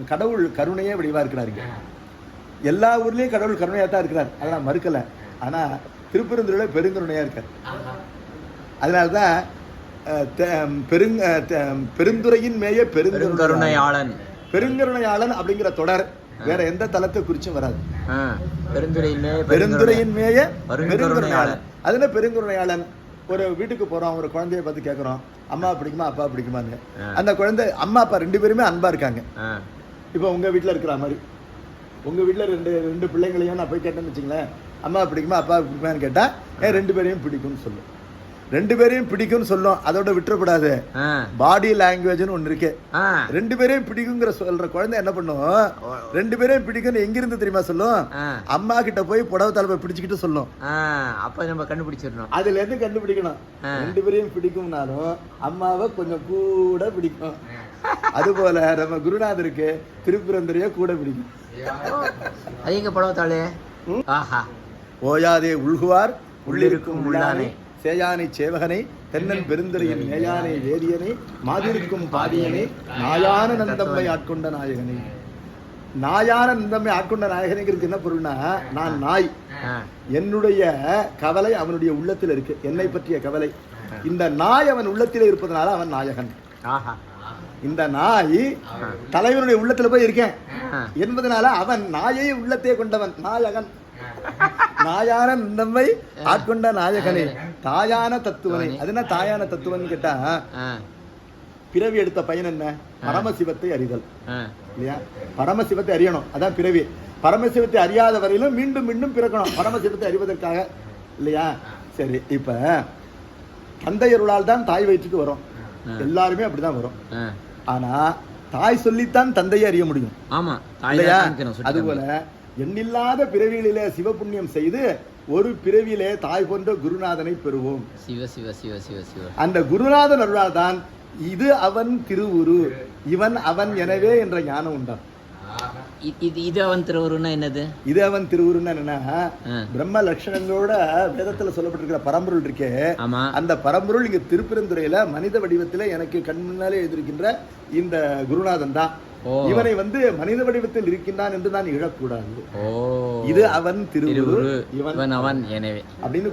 கடவுள் கருணையே வடிவா இருக்கிறாருங்க. எல்லா ஊர்லயும் கடவுள் கருணையா தான் இருக்கிறார், அதெல்லாம் மறுக்கல. ஆனா திருப்பெருந்துறையில பெருங்கருணையா இருக்கார். அதனால்தான் பெருந்துறையின் மேய பெருங்கருணையாளன் பெருங்கருணையாளன் அப்படிங்கிற தொடர் வேற எந்த தலத்தை குறிச்சும் வராது. பெருந்துறையின் மேய பெருங்கருணையாளன். அதுல பெருங்கருணையாளன். ஒரு வீட்டுக்கு போறோம், ஒரு குழந்தைய பார்த்து கேட்கறோம், அம்மா பிடிக்குமா அப்பா பிடிக்குமான்னு. அந்த குழந்தை அம்மா அப்பா ரெண்டு பேருமே அன்பா இருக்காங்க. இப்போ உங்க வீட்டுல இருக்கிற மாதிரி உங்க வீட்டுல ரெண்டு பிள்ளைங்களையும் நான் போய் கேட்டேன்னு வச்சுங்களேன், அம்மா பிடிக்குமா அப்பா பிடிக்குமான்னு கேட்டா ரெண்டு பேரையும் பிடிக்கும்னு சொல்லும். ரெண்டு பேரையும் பிடிக்கும்னு சொல்லும். அதோட விட்டுறக்கூடாது, பாடி லாங்குவேஜ்னு ஒண்ணு இருக்கு. ரெண்டு பேரையும் பிடிக்குங்கிற சொல்ற குழந்தை என்ன பண்ணும், ரெண்டு பேரையும் பிடிக்கும்னு எங்கிருந்து தெரியுமா சொல்லும், அம்மா கிட்ட போய் புடவை தலைப்பை பிடிச்சுக்கிட்டு சொல்லும். அப்ப நம்ம கண்டுபிடிச்சிடணும். அதுல இருந்து கண்டுபிடிக்கணும். ரெண்டு பேரையும் பிடிக்கும்னாலும் அம்மாவை கொஞ்சம் கூட பிடிக்கும். அதுபோல நம்ம குருநாதருக்கு திருப்பெருந்துறைய கூட பிடிக்கும். அது எங்க புடவை தாளே ஓயாதே உள்குவார் உள்ளிருக்கும் உள்ளானே சேயானை சேவகனை தென்னன் பெருந்துறையின் மேயானை வேதியனை மாதிருக்கும் பாதியனை நாயான நந்தம்மை ஆட்கொண்ட நாயகனை. நாயான நந்தம்மை ஆட்கொண்ட நாயகனைங்கிறது என்ன பொருள்னா, நான் நாய், என்னுடைய கவலை அவனுடைய உள்ளத்தில் இருக்கு, என்னை பற்றிய கவலை. இந்த நாய் அவன் உள்ளத்தில் இருப்பதனால அவன் நாயகன். இந்த நாய் தலைவனுடைய உள்ளத்துல போய் இருக்கேன் என்பதனால அவன் நாயை உள்ளத்தே கொண்டவன் நாயகன். நாயான நந்தம்மை ஆட்கொண்ட நாயகனே தாயான தத்துவனை. அது என்ன தாயான தத்துவன்னு கேட்டா, பிறவி எடுத்த பயன் என்ன, பரமசிவத்தை அறிதல் இல்லையா? பரமசிவத்தை அறியணும், அதான் பிறவி. பரமசிவத்தை அறியாத வரையிலும் மீண்டும் மீண்டும் பிறக்கணும் பரமசிவத்தை அறிவதற்காக இல்லையா? சரி, இப்ப தந்தையருளால் தான் தாய் வயிற்றுக்கு வரும், எல்லாருமே அப்படிதான் வரும். ஆனா தாய் சொல்லித்தான் தந்தையை அறிய முடியும். ஆமா, அதுபோல எண்ணில்லாத பிறவிகளிலே சிவபுண்ணியம் செய்து ஒரு பிறவியிலே தாய் போன்ற குருநாதனை பெறுவோம். சிவ சிவ சிவ சிவ சிவ. அந்த குருநாதன் அருளால் தான் இது அவன் திருவுரு, இவன் அவன் எனவே என்ற ஞானம் உண்டாம். இது அவன் திருவுருன்னா என்னது? இது அவன் திருவுருன்னா என்னன்னா, பிரம்ம லட்சணங்களோட வேதத்துல சொல்லப்பட்டிருக்கிற பரம்பொருள் இருக்கே, அந்த பரம்பொருள் இங்க திருப்பெருந்துறையில மனித வடிவத்தில எனக்கு கண் முன்னாலே எழுதியிருக்கின்ற இந்த குருநாதன் தான். இவனை மனித வடிவத்தில் இருக்கின்றான் என்று நான் இழக்கூடாது. இது அவன் திருவுரு, இவன் அவன் எனவே அப்படின்னு